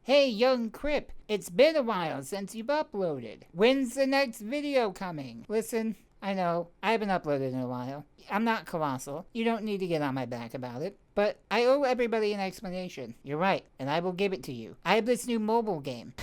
Hey, YungCripp, it's been a while since you've uploaded. When's the next video coming? Listen, I know, I haven't uploaded in a while. I'm not colossal. You don't need to get on my back about it. But I owe everybody an explanation. You're right, and I will give it to you. I have this new mobile game.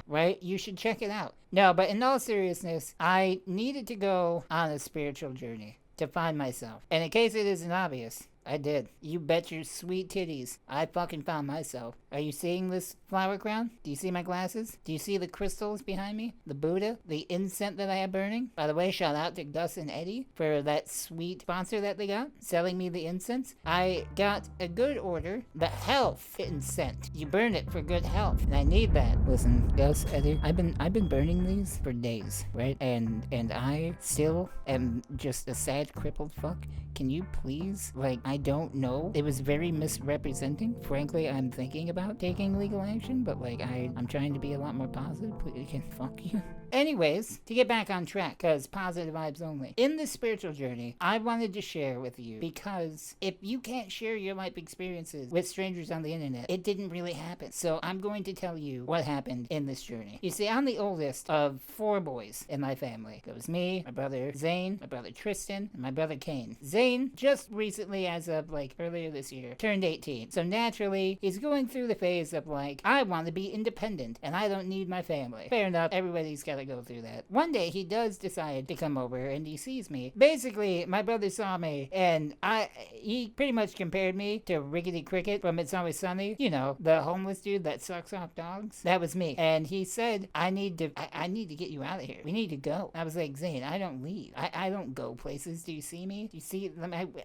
Right? You should check it out. No, but in all seriousness, I needed to go on a spiritual journey to find myself. And in case it isn't obvious, I did. You bet your sweet titties. I fucking found myself. Are you seeing this flower crown? Do you see my glasses? Do you see the crystals behind me? The Buddha? The incense that I have burning? By the way, shout out to Gus and Eddie for that sweet sponsor that they got, selling me the incense. I got a good order. The health incense. You burn it for good health. And I need that. Listen, Gus, Eddie, I've been burning these for days, right? And I still am just a sad, crippled fuck. Can you please, I don't know. It was very misrepresenting. Frankly, I'm thinking about taking legal action, but I'm trying to be a lot more positive. Please, fuck you. Anyways, to get back on track, because positive vibes only. In this spiritual journey, I wanted to share with you, because if you can't share your life experiences with strangers on the internet, it didn't really happen. So I'm going to tell you what happened in this journey. You see, I'm the oldest of 4 boys in my family. It was me, my brother Zane, my brother Tristan, and my brother Kane. Zane, just recently, as of earlier this year, turned 18. So naturally, he's going through the phase of I want to be independent, and I don't need my family. Fair enough, everybody's got to go through that. One day he does decide to come over and he sees me. Basically, my brother saw me and he pretty much compared me to Rickety Cricket from It's Always Sunny. You know, the homeless dude that sucks off dogs. That was me. And he said, I need to get you out of here. We need to go. I was like, Zane, I don't leave. I don't go places. Do you see me? Do you see?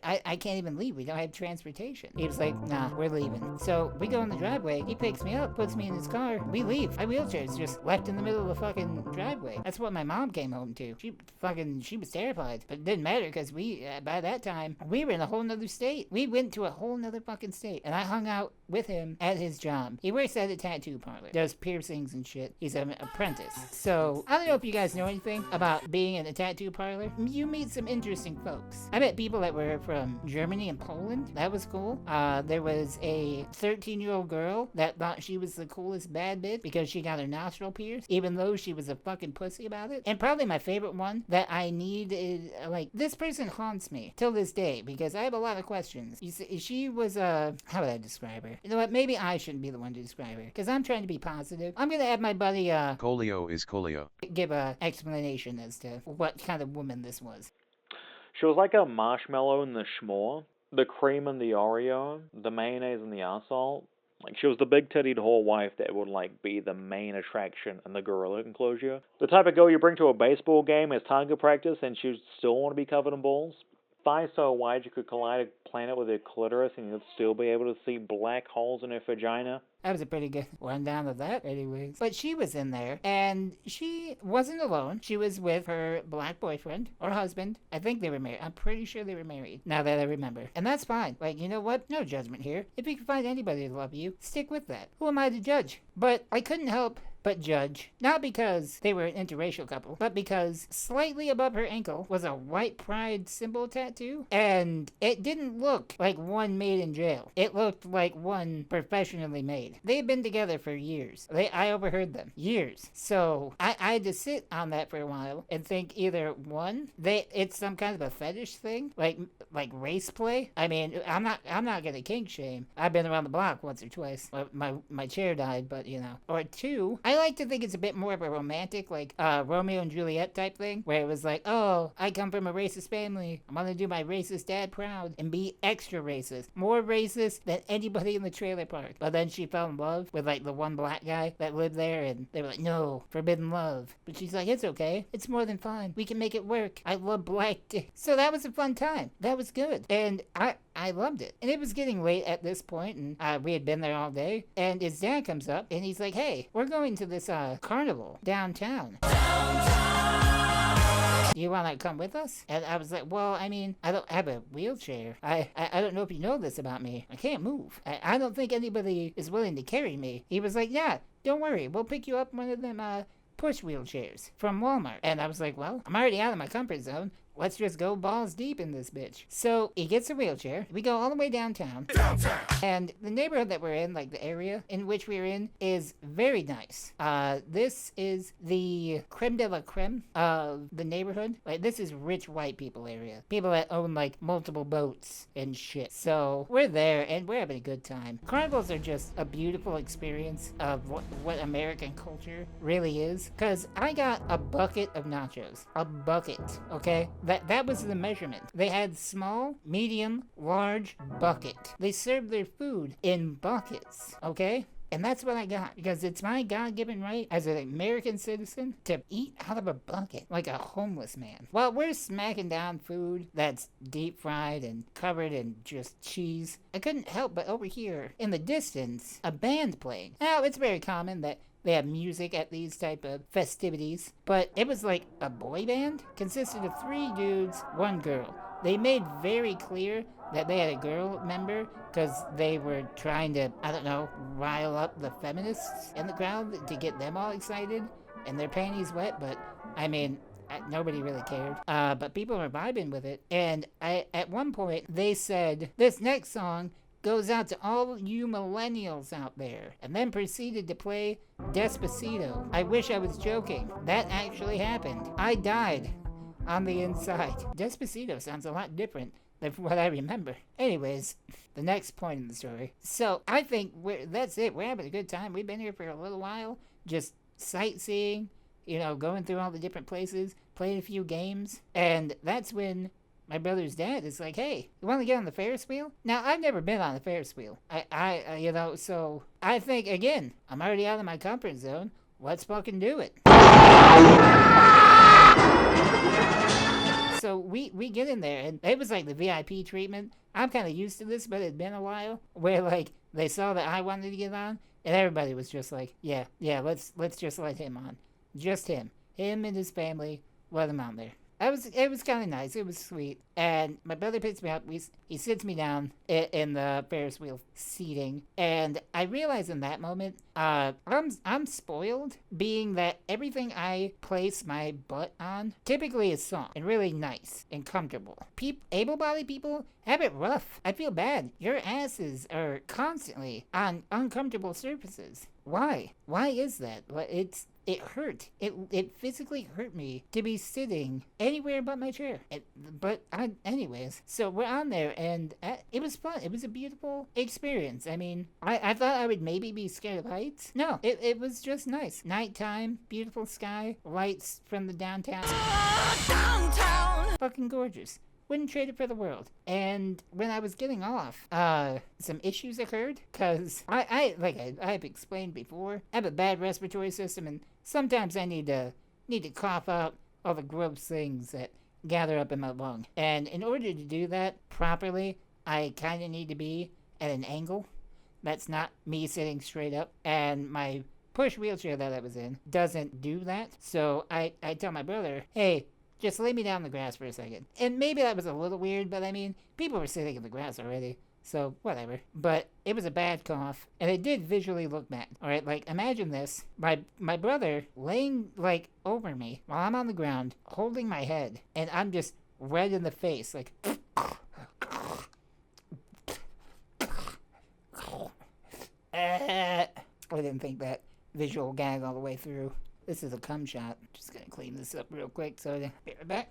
I can't even leave. We don't have transportation. He was like, nah, we're leaving. So we go in the driveway. He picks me up, puts me in his car. We leave. My wheelchair's just left in the middle of the fucking driveway. That's what my mom came home to. She was terrified. But it didn't matter because by that time, we were in a whole nother state. We went to a whole nother fucking state. And I hung out with him at his job. He works at a tattoo parlor. Does piercings and shit. He's an apprentice. So, I don't know if you guys know anything about being in a tattoo parlor. You meet some interesting folks. I met people that were from Germany and Poland. That was cool. There was a 13-year-old girl that thought she was the coolest bad bitch because she got her nostril pierced, even though she was a fucking pussy about it. And probably my favorite one that I need is, this person haunts me till this day because I have a lot of questions. You see, she was, how would I describe her? You know what, maybe I shouldn't be the one to describe her because I'm trying to be positive. I'm gonna have my buddy, Colio is Colio. give a explanation as to what kind of woman this was. She was like a marshmallow in the s'more, the cream in the Oreo, the mayonnaise in the assault. She was the big-tittied whole wife that would, be the main attraction in the gorilla enclosure. The type of girl you bring to a baseball game as target practice and she'd still want to be covered in balls. Thighs so wide you could collide a planet with her clitoris and you'd still be able to see black holes in her vagina. That was a pretty good rundown of that, anyways. But she was in there, and she wasn't alone. She was with her black boyfriend, or husband. I think they were married. I'm pretty sure they were married, now that I remember. And that's fine. You know what? No judgment here. If you can find anybody to love you, stick with that. Who am I to judge? But I couldn't help but judge. Not because they were an interracial couple, but because slightly above her ankle was a white pride symbol tattoo, and it didn't look like one made in jail. It looked like one professionally made. They had been together for years. I overheard them. Years. So I had to sit on that for a while and think either one, it's some kind of a fetish thing, like race play. I mean, I'm not gonna kink shame. I've been around the block once or twice. My chair died, but you know. Or 2, I like to think it's a bit more of a romantic, Romeo and Juliet type thing, where it was oh, I come from a racist family. I'm gonna do my racist dad proud and be extra racist. More racist than anybody in the trailer park. But then she fell in love with the one black guy that lived there, and they were like, no, forbidden love. But she's like, it's okay. It's more than fine. We can make it work. I love black dick. So that was a fun time. That was good. And I loved it. And it was getting late at this point, and we had been there all day. And his dad comes up, and he's like, hey, we're going to this carnival downtown. You want to come with us? And I was like, well, I mean, I don't have a wheelchair. I don't know if you know this about me. I can't move. I don't think anybody is willing to carry me. He was like, yeah, don't worry. We'll pick you up one of them push wheelchairs from Walmart. And I was like, well, I'm already out of my comfort zone. let's just go balls deep in this bitch. So he gets a wheelchair. We go all the way downtown. And the neighborhood that we're in, like the area in which we're in, is very nice. This is the creme de la creme of the neighborhood. Like, this is rich white people area. People that own, like, multiple boats and shit. So we're there, and we're having a good time. Carnivals are just a beautiful experience of what American culture really is. Because I got a bucket of nachos. A bucket, okay? That was the measurement. They had small, medium, large bucket. They served their food in buckets, okay? And that's what I got, because it's my God-given right as an American citizen to eat out of a bucket like a homeless man. While we're smacking down food that's deep fried and covered in just cheese, I couldn't help but overhear in the distance a band playing. Now, it's very common that they have music at these type of festivities, but it was like a boy band, consisted of 3 dudes, 1 girl. They made very clear that they had a girl member because they were trying to, I don't know, rile up the feminists in the crowd to get them all excited and their panties wet, but I mean, nobody really cared. But people were vibing with it, and at one point they said, this next song goes out to all you millennials out there, and then proceeded to play Despacito. I wish I was joking. That actually happened. I died on the inside. Despacito sounds a lot different than what I remember. Anyways, the next point in the story. So I think that's it. We're having a good time. We've been here for a little while, just sightseeing, you know, going through all the different places, playing a few games, and that's when my brother's dad is like, hey, you want to get on the Ferris wheel? Now, I've never been on the Ferris wheel. You know, so I think, again, I'm already out of my comfort zone. Let's fucking do it. So we get in there, and it was like the VIP treatment. I'm kind of used to this, but it'd been a while, where like they saw that I wanted to get on, and everybody was just like, yeah, let's just let him on. Just him and his family, let him on there. It was kind of nice. It was sweet. And my brother picks me up. He sits me down in the Ferris wheel seating. And I realize in that moment, I'm spoiled, being that everything I place my butt on typically is soft and really nice and comfortable. Able-bodied people have it rough. I feel bad. Your asses are constantly on uncomfortable surfaces. Why? Why is that? It hurt. It physically hurt me to be sitting anywhere but my chair. Anyways, so we're on there, and it was fun. It was a beautiful experience. I mean, I thought I would maybe be scared of heights. No, it was just nice. Nighttime, beautiful sky, lights from the downtown. Fucking gorgeous. Wouldn't trade it for the world. And when I was getting off, some issues occurred, because I've explained before, I have a bad respiratory system, and sometimes I need to cough out all the gross things that gather up in my lung. And in order to do that properly, I kind of need to be at an angle that's not me sitting straight up. And my push wheelchair that I was in doesn't do that. So I tell my brother, hey, just lay me down in the grass for a second. And maybe that was a little weird, but I mean, people were sitting in the grass already, so whatever. But it was a bad cough, and it did visually look bad. Alright, like, imagine this. My brother laying, like, over me while I'm on the ground, holding my head, and I'm just red in the face, like... I didn't think that visual gag all the way through. This is a cum shot. Just gonna clean this up real quick, so be right back.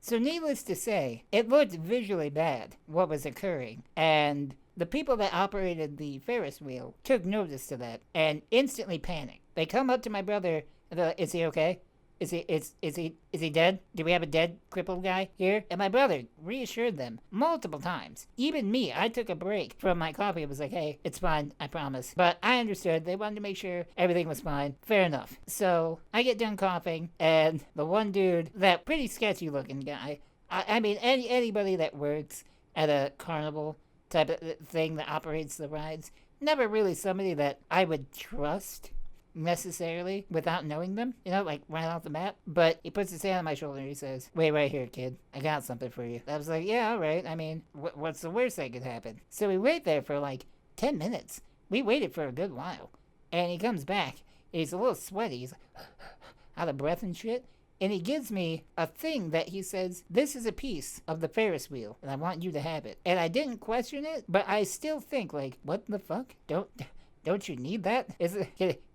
So needless to say, it looked visually bad, what was occurring, and the people that operated the Ferris wheel took notice to that and instantly panicked. They come up to my brother and they're like, is he okay? Is he dead? Do we have a dead crippled guy here? And my brother reassured them multiple times. Even me, I took a break from my coffee and was like, hey, it's fine, I promise. But I understood. They wanted to make sure everything was fine. Fair enough. So I get done coughing, and the one dude, that pretty sketchy looking guy, I mean, anybody that works at a carnival type of thing that operates the rides, never really somebody that I would trust necessarily without knowing them, you know, like right off the bat. But he puts his hand on my shoulder and he says, wait right here, kid, I got something for you. I was like, yeah, all right. I mean, what's the worst that could happen? So we wait there for like 10 minutes. We waited for a good while, and he comes back. He's a little sweaty. He's like, out of breath and shit. and he gives me a thing that he says, this is a piece of the Ferris wheel, and I want you to have it. And I didn't question it, but I still think, like, what the fuck? Don't you need that?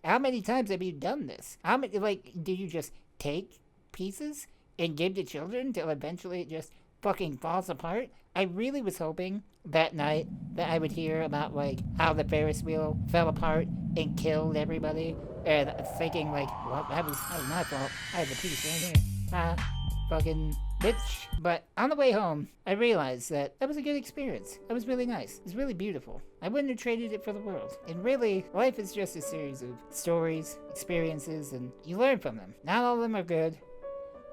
How many times have you done this? How many, like, do you just take pieces and give to children till eventually it just fucking falls apart? I really was hoping that night that I would hear about, like, how the Ferris wheel fell apart and killed everybody, and thinking, like, well, that was my fault. I had the piece right here. Fucking bitch. But on the way home, I realized that was a good experience. That was really nice. It was really beautiful. I wouldn't have traded it for the world. And really, life is just a series of stories, experiences, and you learn from them. Not all of them are good.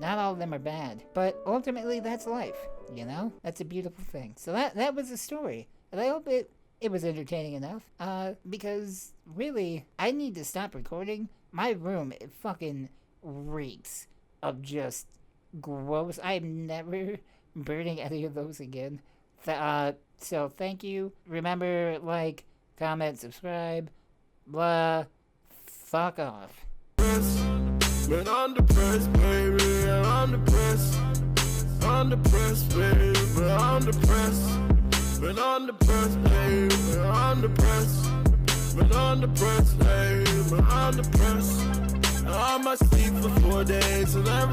Not all of them are bad. But ultimately, that's life. You know? That's a beautiful thing. So that was the story. And I hope it was entertaining enough. Because really, I need to stop recording. My room, it fucking reeks of just gross. I'm never burning any of those again. So thank you. Remember, like, comment, subscribe. Blah. Fuck off. Been under press, baby, I'm under press. Under press, baby, been under press. Been under press, baby, been under press. Been under press, baby, been under press. I might sleep for 4 days and never